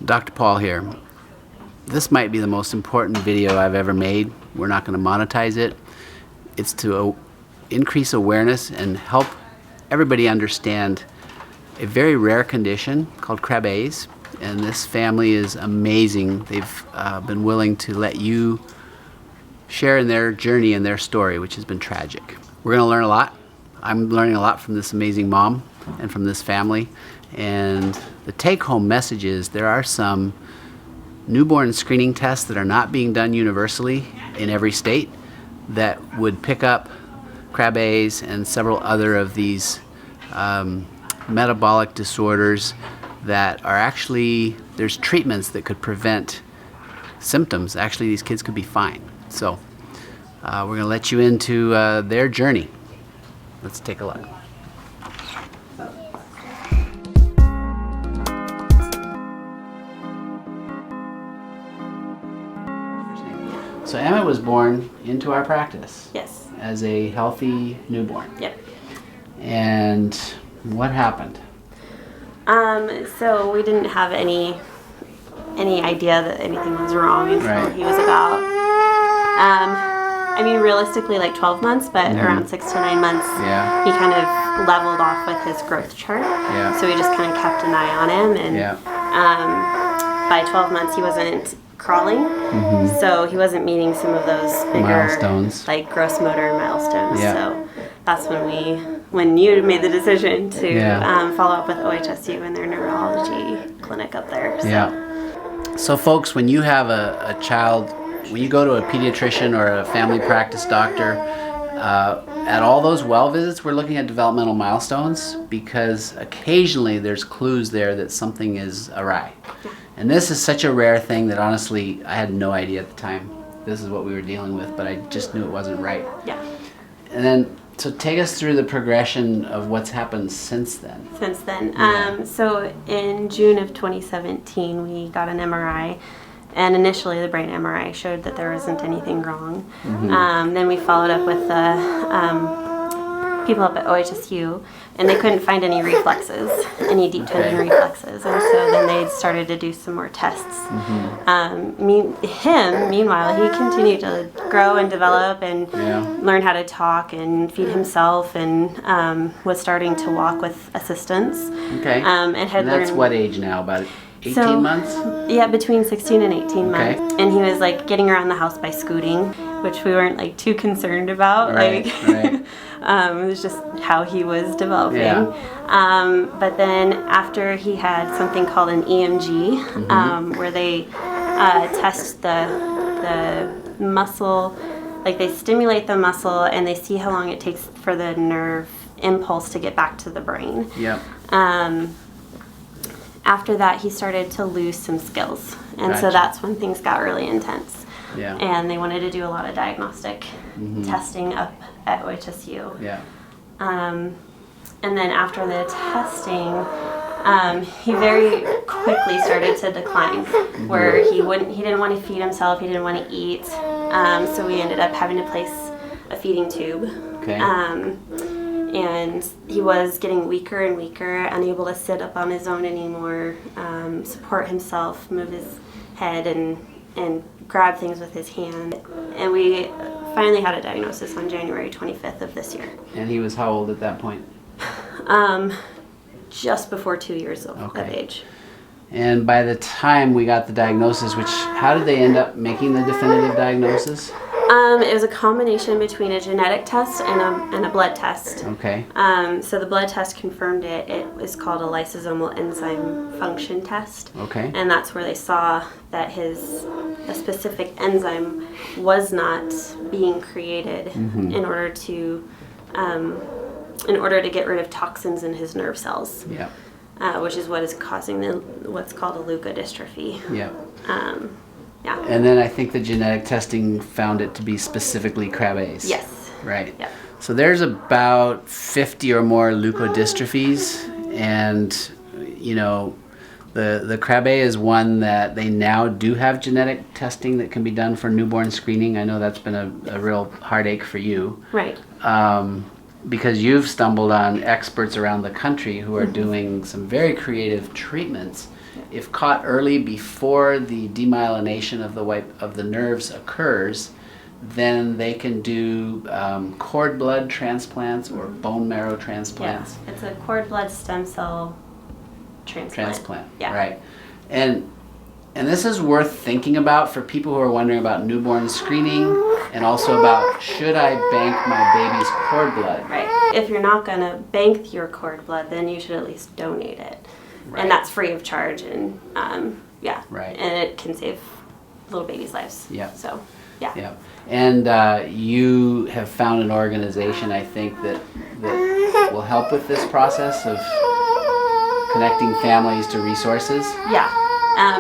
Dr. Paul here. This might be the most important video I've ever made. We're not going to monetize it. It's to increase awareness and help everybody understand a very rare condition called Krabbe. And this family is amazing. They've been willing to let you share in their journey and their story, which has been tragic. We're going to learn a lot. I'm learning a lot from this amazing mom and from this family. And the take-home message is there are some newborn screening tests that are not being done universally in every state that would pick up Krabbe and several other of these metabolic disorders that are actually, there's treatments that could prevent symptoms. Actually, these kids could be fine. So we're going to let you into their journey. Let's take a look. So Emmett was born into our practice. Yes. As a healthy newborn. Yep. And what happened? So we didn't have any idea that anything was wrong until Right. he was about, realistically like 12 months, but around 6 to 9 months, Yeah. he kind of leveled off with his growth chart. Yeah. So we just kind of kept an eye on him, and Yeah. by 12 months he wasn't crawling, so he wasn't meeting some of those bigger Milestones. like gross motor milestones. Yeah. So that's when you made the decision to Yeah. follow up with OHSU and their neurology clinic up there. So. Yeah. So folks, when you have a child, when you go to a pediatrician or a family practice doctor, at all those well visits, we're looking at developmental milestones because occasionally there's clues there that something is awry. And this is such a rare thing that honestly, I had no idea at the time this is what we were dealing with, but I just knew it wasn't right. Yeah. And then, so take us through the progression of what's happened since then. Since then. Yeah. So in June of 2017, we got an MRI. And initially, the brain MRI showed that there wasn't anything wrong. Then we followed up with the people up at OHSU, and they couldn't find any reflexes, any deep tendon reflexes. And so then they started to do some more tests. Meanwhile, he continued to grow and develop and learn how to talk and feed himself, and was starting to walk with assistance. Okay. And that's learned, what age now? About 18 months? Yeah, between 16 and 18 months. Okay. And he was like getting around the house by scooting, which we weren't like too concerned about. Right, right. It was just how he was developing. Yeah. But then after he had something called an EMG, where they test the muscle, like they stimulate the muscle and they see how long it takes for the nerve impulse to get back to the brain. Yep. After that, he started to lose some skills. And so that's when things got really intense. Yeah. And they wanted to do a lot of diagnostic testing up at OHSU. Yeah. And then after the testing, he very quickly started to decline, where he didn't want to feed himself, he didn't want to eat. So we ended up having to place a feeding tube. Okay. And he was getting weaker and weaker, unable to sit up on his own anymore, support himself, move his head, and grab things with his hand. And we finally had a diagnosis on January 25th of this year. And he was how old at that point? Just before 2 years of age. And by the time we got the diagnosis, how did they end up making the definitive diagnosis? It was a combination between a genetic test and a blood test. Okay. So the blood test confirmed it. It was called a lysosomal enzyme function test. Okay. And that's where they saw that a specific enzyme was not being created in order to get rid of toxins in his nerve cells. Yeah. Which is what is causing what's called a leukodystrophy. Yeah. Yeah. And then I think the genetic testing found it to be specifically Krabbe. Yes. Right. Yep. So there's about 50 or more leukodystrophies, and the Krabbe is one that they now do have genetic testing that can be done for newborn screening. I know that's been a real heartache for you. Right. Because you've stumbled on experts around the country who are doing some very creative treatments If caught early before the demyelination of the nerves occurs, then they can do cord blood transplants or bone marrow transplants. Yeah, it's a cord blood stem cell transplant. Yeah. Right. And this is worth thinking about for people who are wondering about newborn screening and also about, should I bank my baby's cord blood? Right. If you're not going to bank your cord blood, then you should at least donate it. Right. And that's free of charge. And Right. And it can save little babies' lives. Yeah. So, yeah. Yeah. And you have found an organization, I think, that will help with this process of connecting families to resources. Yeah.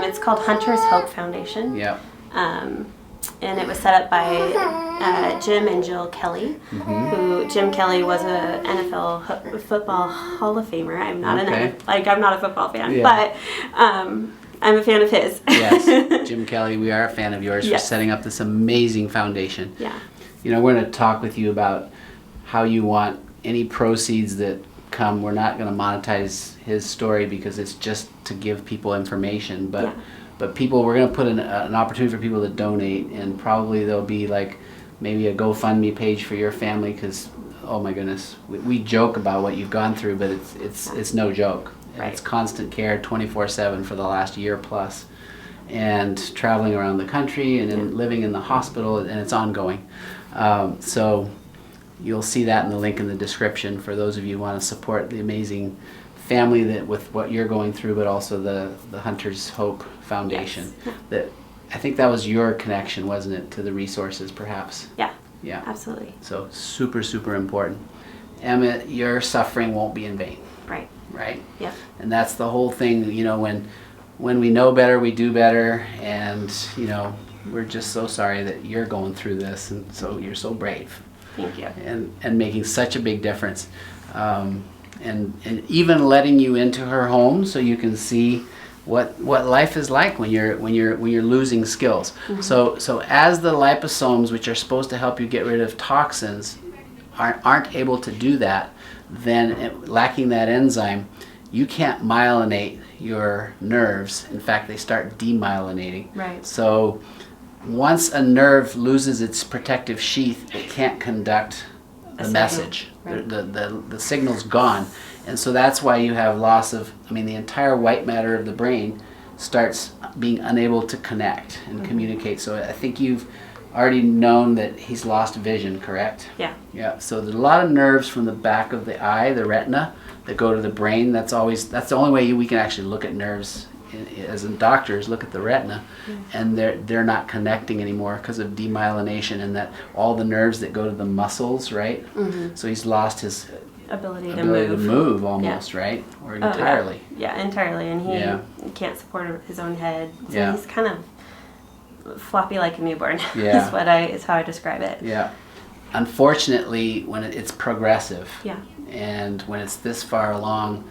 It's called Hunter's Hope Foundation. Yeah. And it was set up by Jim and Jill Kelly, who Jim Kelly was a NFL football Hall of Famer. I'm not I'm not a football fan, but I'm a fan of his. Yes, Jim Kelly, we are a fan of yours for setting up this amazing foundation. Yeah. You know, we're going to talk with you about how you want any proceeds that come. We're not going to monetize his story because it's just to give people information, but people, we're going to put an opportunity for people to donate, and probably there'll be like maybe a GoFundMe page for your family, because oh my goodness, we joke about what you've gone through, but it's no joke. Right. It's constant care 24/7 for the last year plus, and traveling around the country and then living in the hospital, and it's ongoing. So you'll see that in the link in the description for those of you who want to support the amazing family that with what you're going through, but also the Hunter's Hope Foundation. Yes. That I think that was your connection, wasn't it, to the resources, perhaps? Yeah. Yeah. Absolutely. So super important. Emmett, your suffering won't be in vain. Right. Right? Yeah. And that's the whole thing, you know, when we know better, we do better, and you know, we're just so sorry that you're going through this, and so you're so brave. Thank you. And making such a big difference. And even letting you into her home so you can see what life is like when you're losing skills. So as the liposomes, which are supposed to help you get rid of toxins, aren't able to do that, then lacking that enzyme, you can't myelinate your nerves. In fact, they start demyelinating. Right. So once a nerve loses its protective sheath, it can't conduct the message. Right. The signal's gone. And so that's why you have loss of, the entire white matter of the brain starts being unable to connect and communicate. So I think you've already known that he's lost vision, correct? Yeah. Yeah. So there's a lot of nerves from the back of the eye, the retina, that go to the brain. That's the only way we can actually look at nerves as doctors, look at the retina, and they're not connecting anymore because of demyelination, and that all the nerves that go to the muscles, right? So he's lost his ability to move almost, right? Or entirely. Yeah, entirely, and he can't support his own head. So he's kind of floppy like a newborn. Yeah. is how I describe it. Yeah. Unfortunately, when it's progressive, and when it's this far along,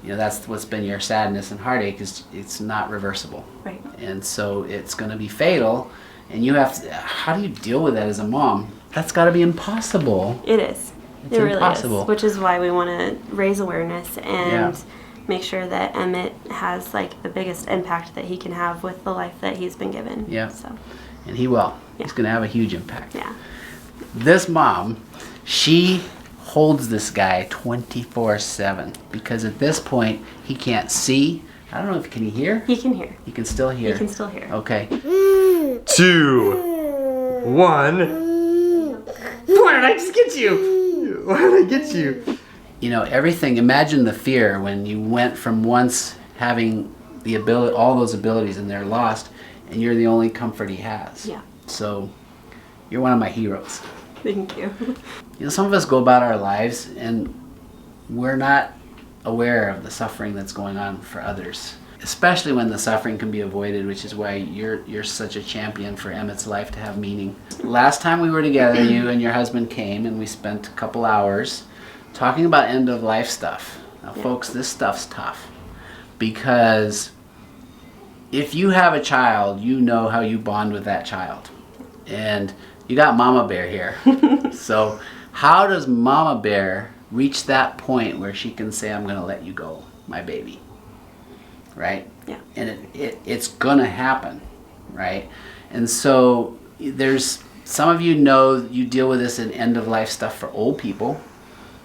that's what's been your sadness and heartache, is it's not reversible. Right. And so it's going to be fatal, and you have to, how do you deal with that as a mom? That's got to be impossible. It is. It's it really impossible. is. Which is why we want to raise awareness and make sure that Emmett has the biggest impact that he can have with the life that he's been given. Yeah. So. And he will. Yeah. He's going to have a huge impact. Yeah. This mom, she holds this guy 24/7 because at this point he can't see. I don't know if can he hear? He can hear. He can still hear. He can still hear. Okay. 2, 1. Why did I just get you? Why did I get you? Everything. Imagine the fear when you went from once having the ability, all those abilities, and they're lost, and you're the only comfort he has. Yeah. So, you're one of my heroes. Thank you. Some of us go about our lives and we're not aware of the suffering that's going on for others, especially when the suffering can be avoided, which is why you're such a champion for Emmett's life to have meaning. Last time we were together, you and your husband came and we spent a couple hours talking about end of life stuff. Now, folks, this stuff's tough because if you have a child, you know how you bond with that child. And you got Mama Bear here. So how does Mama Bear reach that point where she can say, I'm going to let you go, my baby? Right? Yeah. And it's going to happen, right? And so there's, some of you know you deal with this in end-of-life stuff for old people,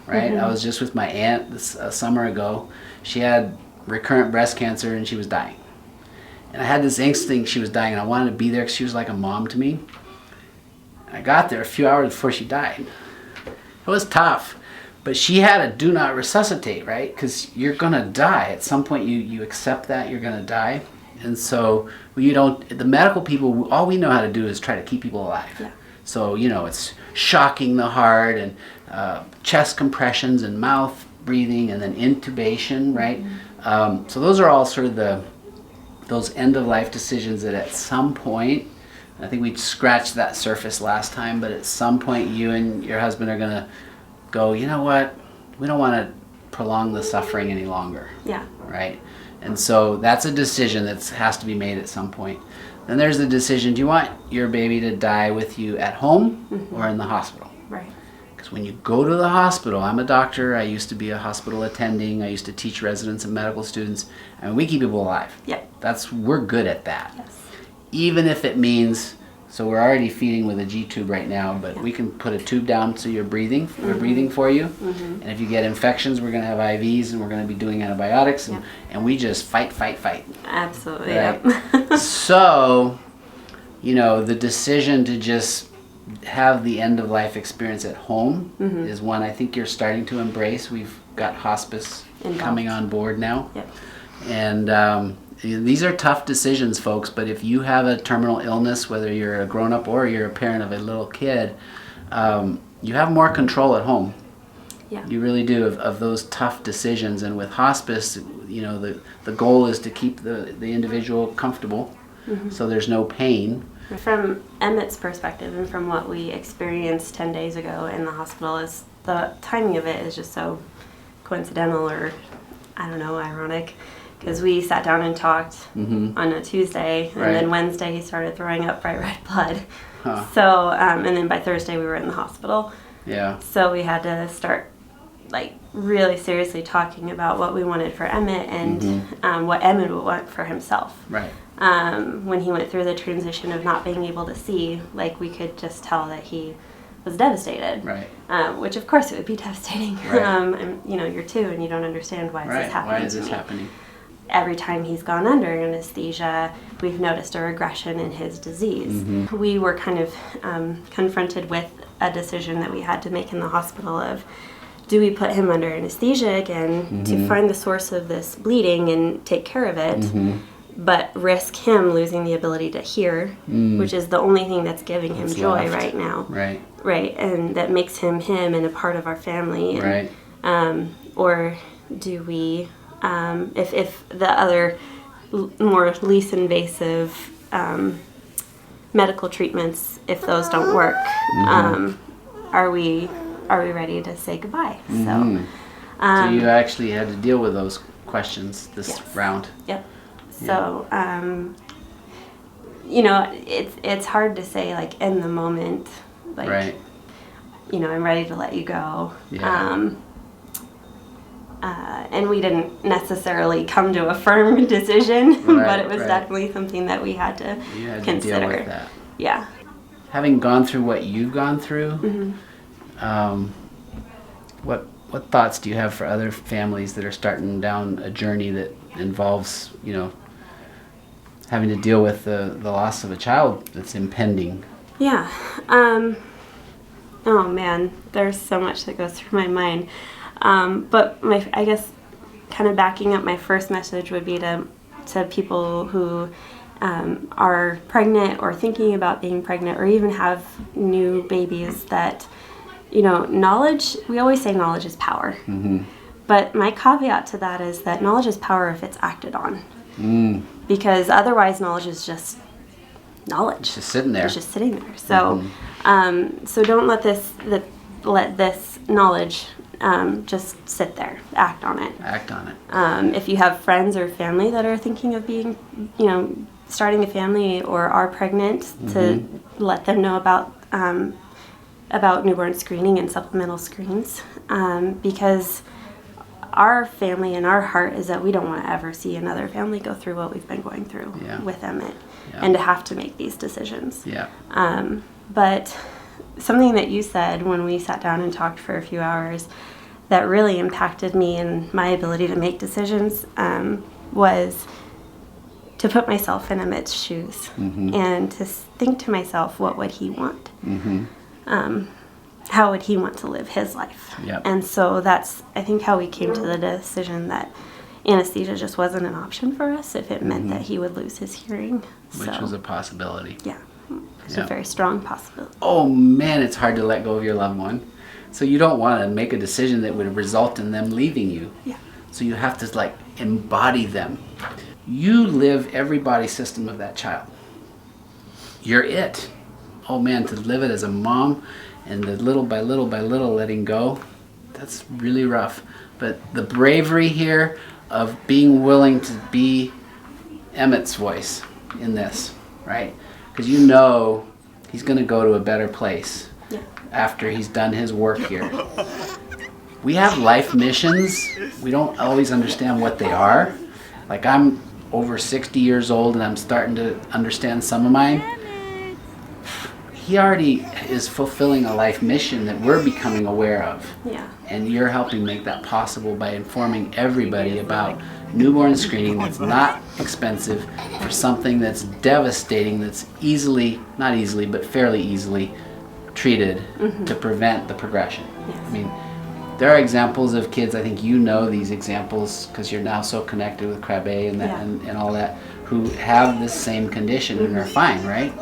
right? I was just with my aunt this summer ago. She had recurrent breast cancer and she was dying. And I had this instinct she was dying, and I wanted to be there because she was like a mom to me. And I got there a few hours before she died. It was tough, but she had a do not resuscitate, right? Because you're going to die. At some point you accept that you're going to die. And so the medical people, all we know how to do is try to keep people alive. Yeah. So, it's shocking the heart and chest compressions and mouth breathing and then intubation, right? So those are all sort of those end-of-life decisions that at some point, I think we scratched that surface last time, but at some point you and your husband are going to go, you know what, we don't want to prolong the suffering any longer. Yeah. Right? And so that's a decision that has to be made at some point. Then there's the decision, do you want your baby to die with you at home or in the hospital? Right. Because when you go to the hospital, I'm a doctor, I used to be a hospital attending, I used to teach residents and medical students, and we keep people alive. Yep. We're good at that. Yes. Even if it means, so we're already feeding with a G-tube right now, but we can put a tube down so you're breathing, we're breathing for you. And if you get infections, we're going to have IVs and we're going to be doing antibiotics, and we just fight. Absolutely. Right? Yep. So, the decision to just have the end-of-life experience at home is one I think you're starting to embrace. We've got hospice coming on board now. Yep. And these are tough decisions, folks, but if you have a terminal illness, whether you're a grown-up or you're a parent of a little kid, you have more control at home. Yeah. You really do of those tough decisions. And with hospice, the goal is to keep the individual comfortable so there's no pain. From Emmett's perspective and from what we experienced 10 days ago in the hospital, is the timing of it is just so coincidental, or I don't know, ironic, because we sat down and talked on a Tuesday, and then Wednesday he started throwing up bright red blood. So and then by Thursday we were in the hospital. Yeah. So we had to start really seriously talking about what we wanted for Emmett and what Emmett would want for himself. Right. When he went through the transition of not being able to see, we could just tell that he was devastated. Right. Which of course it would be devastating. Right. And you're 2 and you don't understand why is this happening. Why is this to me. happening? Every time he's gone under anesthesia, we've noticed a regression in his disease. We were kind of confronted with a decision that we had to make in the hospital of, do we put him under anesthesia again to find the source of this bleeding and take care of it, but risk him losing the ability to hear, which is the only thing that's giving him joy right now. Right. Right, and that makes him and a part of our family. And, Right. Or do we, if the other more least invasive medical treatments, if those don't work, are we ready to say goodbye? So you actually had to deal with those questions this round. Yep. So it's hard to say in the moment, Right. I'm ready to let you go. Yeah. And we didn't necessarily come to a firm decision, but it was definitely something that we had to consider. Deal with that. Yeah. Having gone through what you've gone through, what thoughts do you have for other families that are starting down a journey that involves, having to deal with the loss of a child that's impending? Yeah. Oh man, there's so much that goes through my mind. But I guess kind of backing up, my first message would be to people who are pregnant or thinking about being pregnant or even have new babies that, knowledge, we always say knowledge is power. But my caveat to that is that knowledge is power if it's acted on. Because otherwise knowledge is just knowledge. It's just sitting there. It's just sitting there. So, so don't let this knowledge just sit there. Act on it. Act on it. If you have friends or family that are thinking of being, starting a family or are pregnant, to let them know about newborn screening and supplemental screens, because our family and our heart is that we don't want to ever see another family go through what we've been going through with Emmett, and to have to make these decisions. But something that you said when we sat down and talked for a few hours that really impacted me and my ability to make decisions was to put myself in Emmett's shoes and to think to myself, what would he want? How would he want to live his life? And so that's, I think, how we came to the decision that anesthesia just wasn't an option for us if it meant that he would lose his hearing. Which was a possibility. It's a very strong possibility. Oh man, it's hard to let go of your loved one. So you don't want to make a decision that would result in them leaving you. So you have to like embody them. You live every body system of that child. You're it. Oh man, to live it as a mom and the little by little by little letting go, that's really rough. But the bravery here of being willing to be Emmett's voice in this, right? Because you know he's going to go to a better place after he's done his work here. We have life missions. We don't always understand what they are. Like, I'm over 60 years old and I'm starting to understand some of mine. He already is fulfilling a life mission that we're becoming aware of. And you're helping make that possible by informing everybody about newborn screening that's not expensive for something that's devastating, that's easily, not easily, but fairly easily treated to prevent the progression. I mean, there are examples of kids, I think you know these examples because you're now so connected with Krabbe and that and all that, who have this same condition and are fine, right?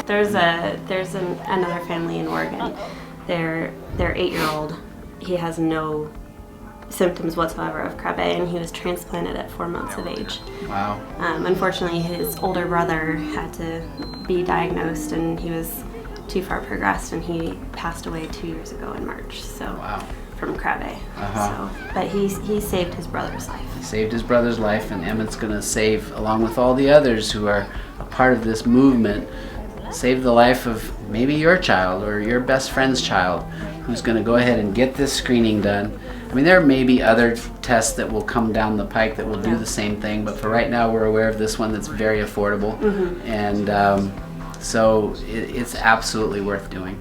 There's another family in Oregon. Their 8-year-old, he has no symptoms whatsoever of Krabbe, and he was transplanted at 4 months of age. Wow. Unfortunately, his older brother had to be diagnosed, and he was too far progressed, and he passed away 2 years ago in March. So from Krabbe. So, but he saved his brother's life. He saved his brother's life, and Emmett's going to save, along with all the others who are a part of this movement, save the life of maybe your child or your best friend's child who's going to go ahead and get this screening done. I mean, there may be other tests that will come down the pike that will do the same thing, but for right now we're aware of this one that's very affordable. And so it's absolutely worth doing.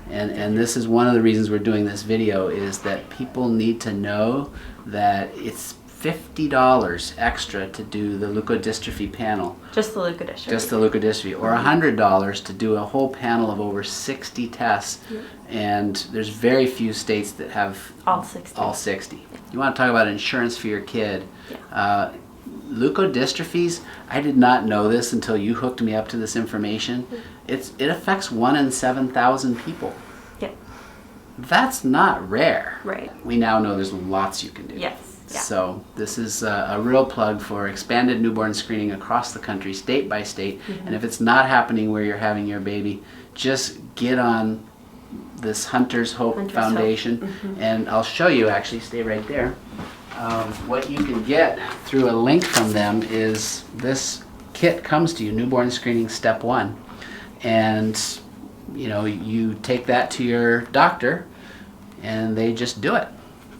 And this is one of the reasons we're doing this video, is that people need to know that it's $50 extra to do the leukodystrophy panel. Just the leukodystrophy. Just the leukodystrophy. Or $100 to do a whole panel of over 60 tests. And there's very few states that have all 60. All 60. You want to talk about insurance for your kid. Leukodystrophies, I did not know this until you hooked me up to this information. It affects 1 in 7,000 people. That's not rare. We now know there's lots you can do. So this is a real plug for expanded newborn screening across the country, state by state. And if it's not happening where you're having your baby, just get on this Hunter's Hope Foundation. And I'll show you, actually, stay right there. What you can get through a link from them is this kit comes to you, Newborn Screening Step 1. And you know, you take that to your doctor and they just do it.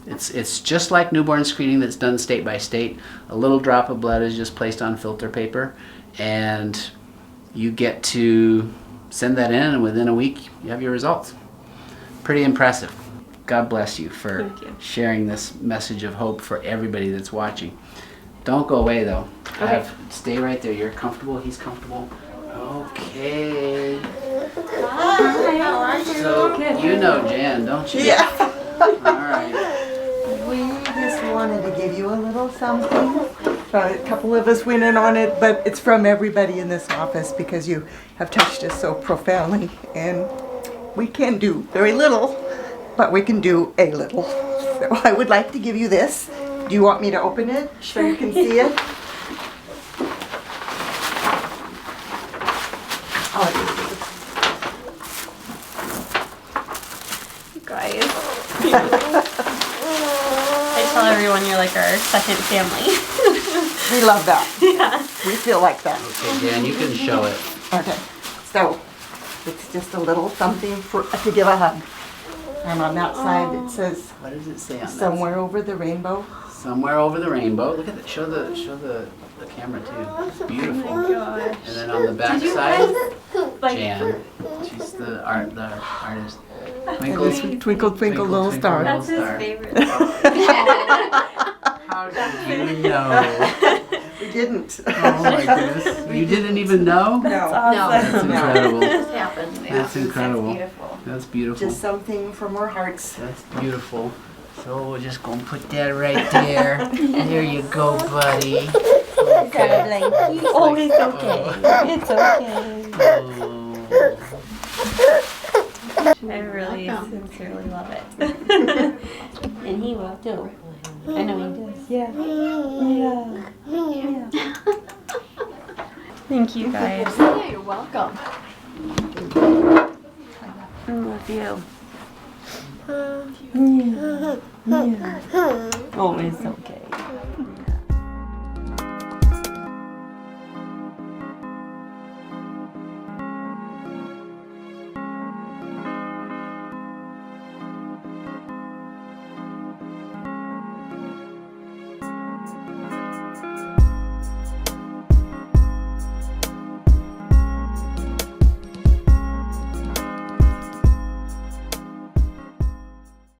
It's just like newborn screening that's done state by state. A little drop of blood is just placed on filter paper and you get to send that in, and within a week you have your results. Pretty impressive. God bless you for sharing this message of hope for everybody that's watching. Don't go away though. Stay right there. You're comfortable, he's comfortable. Okay. Hi, how are you? So, you know Jan, don't you? Alright. We just wanted to give you a little something. A couple of us went in on it, but it's from everybody in this office because you have touched us so profoundly. And we can do very little, but we can do a little. So I would like to give you this. Do you want me to open it so you can see it? Guys. I tell everyone you're like our second family. We love that. We feel like that. Okay, Jan, you can show it. Okay, so it's just a little something to give a hug. And on that side it says What does it say on that? somewhere over the rainbow. Somewhere over the rainbow. Look at that. Show the camera too. It's beautiful. Gosh. And then on the back side, Like, Jan. She's the artist. And this twinkle, twinkle, little star. that's his favorite. How did you know? We didn't. Oh my goodness. You didn't even know? No. That's incredible. Just happened. That's incredible. Beautiful. That's beautiful. Just something from our hearts. That's beautiful. So we're just gonna put that right there. There you go, buddy. Okay. Oh, it's okay. It's okay. Oh. I really sincerely love it. And he will too. I know he does. Yeah. Yeah. Thank you guys. Yeah, you're welcome. I love you. Oh, it's so